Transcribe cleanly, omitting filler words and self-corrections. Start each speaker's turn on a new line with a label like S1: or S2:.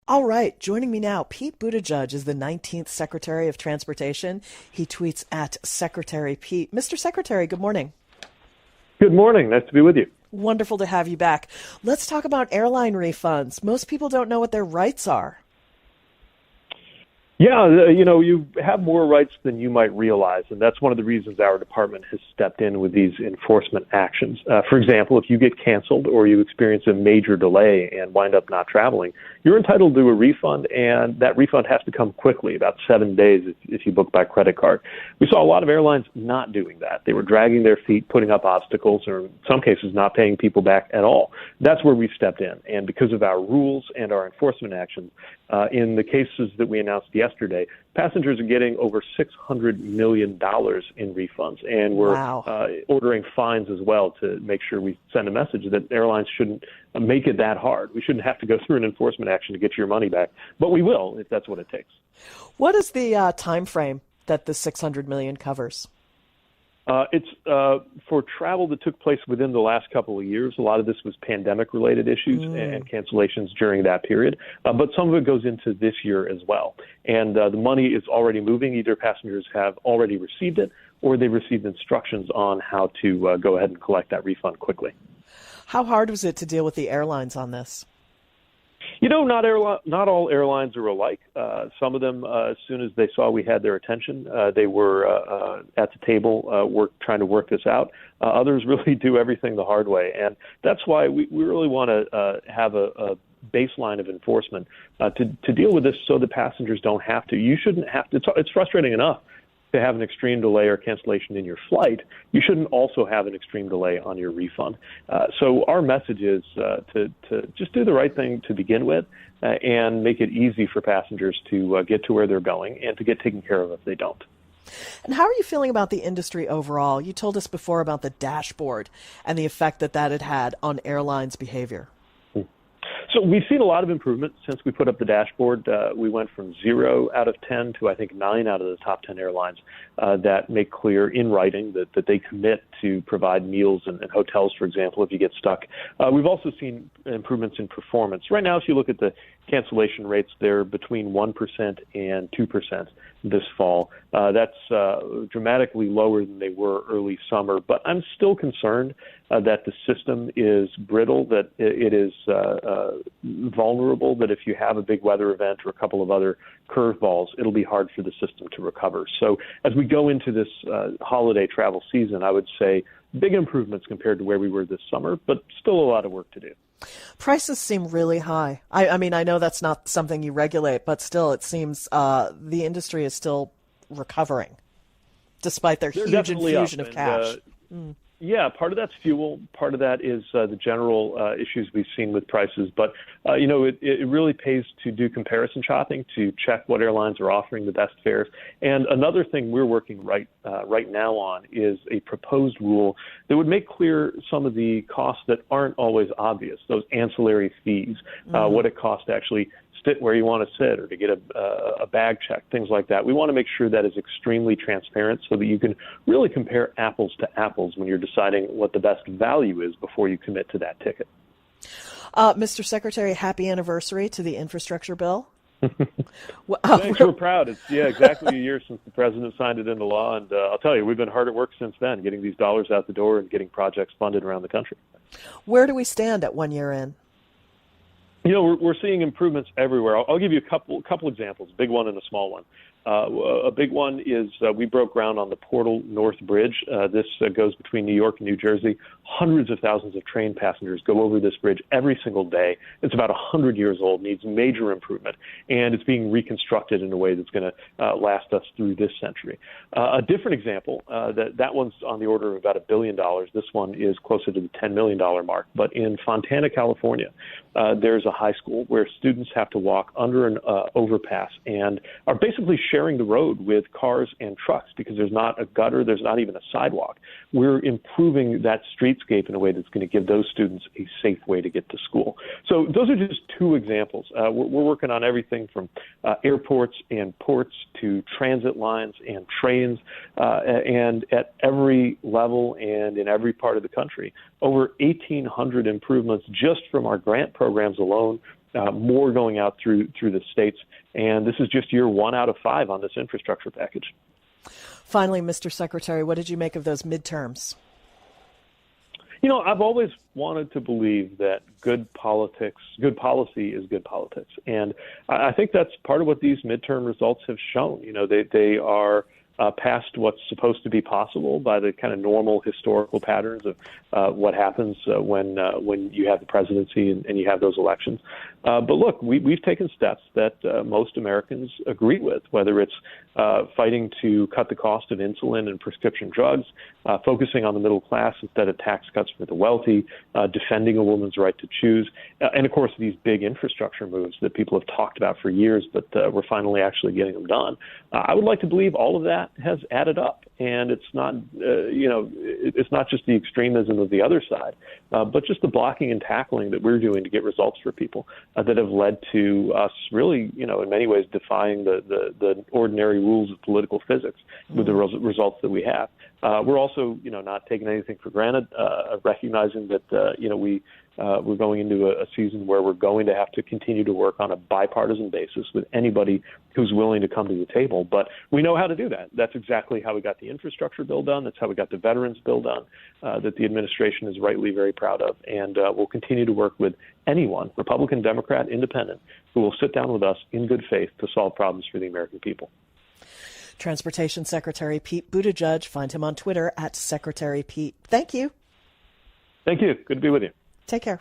S1: All right, joining me now, Pete Buttigieg is the 19th Secretary of Transportation. He tweets at Secretary Pete. Mr. Secretary, good morning.
S2: Good morning. Nice to be with you.
S1: Wonderful to have you back. Let's talk about airline refunds. Most people don't know what their rights are.
S2: Yeah, you have more rights than you might realize, and that's one of the reasons our department has stepped in with these enforcement actions. For example, if you get canceled or you experience a major delay and wind up not traveling, you're entitled to a refund, and that refund has to come quickly, about 7 days if you book by credit card. We saw a lot of airlines not doing that. They were dragging their feet, putting up obstacles, or in some cases not paying people back at all. That's where we stepped in, and because of our rules and our enforcement actions, in the cases that we announced yesterday, passengers are getting over $600 million in refunds, and we're ordering fines as well to make sure we send a message that airlines shouldn't make it that hard. We shouldn't have to go through an enforcement action to get your money back, but we will if that's what it takes.
S1: What is the time frame that the $600 million covers?
S2: It's for travel that took place within the last couple of years. A lot of this was pandemic-related issues and cancellations during that period, but some of it goes into this year as well. And the money is already moving. Either passengers have already received it or they received instructions on how to go ahead and collect that refund quickly.
S1: How hard was it to deal with the airlines on this?
S2: Not all airlines are alike. Some of them, as soon as they saw we had their attention, they were at the table trying to work this out. Others really do everything the hard way, and that's why we really want to have a baseline of enforcement to deal with this so that passengers don't have to. You shouldn't have to. It's frustrating enough to have an extreme delay or cancellation in your flight. You shouldn't also have an extreme delay on your refund. So our message is to just do the right thing to begin with and make it easy for passengers to get to where they're going and to get taken care of if they don't.
S1: And how are you feeling about the industry overall? You told us before about the dashboard and the effect that had had on airlines' behavior.
S2: So we've seen a lot of improvement since we put up the dashboard. We went from 0 out of 10 to, I think, 9 out of the top 10 airlines that make clear in writing that they commit to provide meals and hotels, for example, if you get stuck. We've also seen improvements in performance. Right now, if you look at the cancellation rates, they're between 1% and 2% this fall. That's dramatically lower than they were early summer, but I'm still concerned that the system is brittle, that it is vulnerable, that if you have a big weather event or a couple of other curveballs, it'll be hard for the system to recover. So as we go into this holiday travel season, I would say big improvements compared to where we were this summer, but still a lot of work to do.
S1: Prices seem really high. I mean, I know that's not something you regulate, but still it seems the industry is still recovering despite their huge infusion of cash.
S2: Yeah, part of that's fuel. Part of that is the general issues we've seen with prices. But, it really pays to do comparison shopping, to check what airlines are offering the best fares. And another thing we're working right now on is a proposed rule that would make clear some of the costs that aren't always obvious, those ancillary fees, what it costs to actually sit where you want to sit or to get a bag check, things like that. We want to make sure that is extremely transparent so that you can really compare apples to apples when you're deciding what the best value is before you commit to that ticket.
S1: Mr. Secretary, happy anniversary to the infrastructure bill.
S2: Thanks, we're proud. It's exactly a year since the president signed it into law, and I'll tell you, we've been hard at work since then, getting these dollars out the door and getting projects funded around the country.
S1: Where do we stand at 1 year in?
S2: We're seeing improvements everywhere. I'll give you a couple examples, a big one and a small one. A big one is we broke ground on the Portal North Bridge. This goes between New York and New Jersey. Hundreds of thousands of train passengers go over this bridge every single day. It's about 100 years old, needs major improvement, and it's being reconstructed in a way that's going to last us through this century. A different example, that one's on the order of about $1 billion. This one is closer to the $10 million mark. But in Fontana, California, there's a high school where students have to walk under an overpass and are basically sharing the road with cars and trucks because there's not a gutter, there's not even a sidewalk. We're improving that streetscape in a way that's going to give those students a safe way to get to school. So those are just two examples. We're working on everything from airports and ports to transit lines and trains, and at every level and in every part of the country. Over 1,800 improvements just from our grant programs alone more going out through the states. And this is just year 1 out of 5 on this infrastructure package.
S1: Finally, Mr. Secretary, what did you make of those midterms?
S2: I've always wanted to believe that good policy is good politics. And I think that's part of what these midterm results have shown. They are past what's supposed to be possible by the kind of normal historical patterns of what happens when you have the presidency and you have those elections. But look, we've taken steps that most Americans agree with, whether it's fighting to cut the cost of insulin and prescription drugs, focusing on the middle class instead of tax cuts for the wealthy, defending a woman's right to choose, and, of course, these big infrastructure moves that people have talked about for years, but we're finally actually getting them done. I would like to believe all of that has added up, and it's not, it's not just the extremism of the other side, but just the blocking and tackling that we're doing to get results for people that have led to us really, in many ways defying the ordinary rules of political physics with the results that we have. We're also, not taking anything for granted, recognizing that, we're going into a season where we're going to have to continue to work on a bipartisan basis with anybody who's willing to come to the table. But we know how to do that. That's exactly how we got the infrastructure bill done. That's how we got the veterans bill done, that the administration is rightly very proud of. And we'll continue to work with anyone, Republican, Democrat, Independent, who will sit down with us in good faith to solve problems for the American people.
S1: Transportation Secretary Pete Buttigieg. Find him on Twitter @Secretary Pete. Thank you.
S2: Thank you. Good to be with you.
S1: Take care.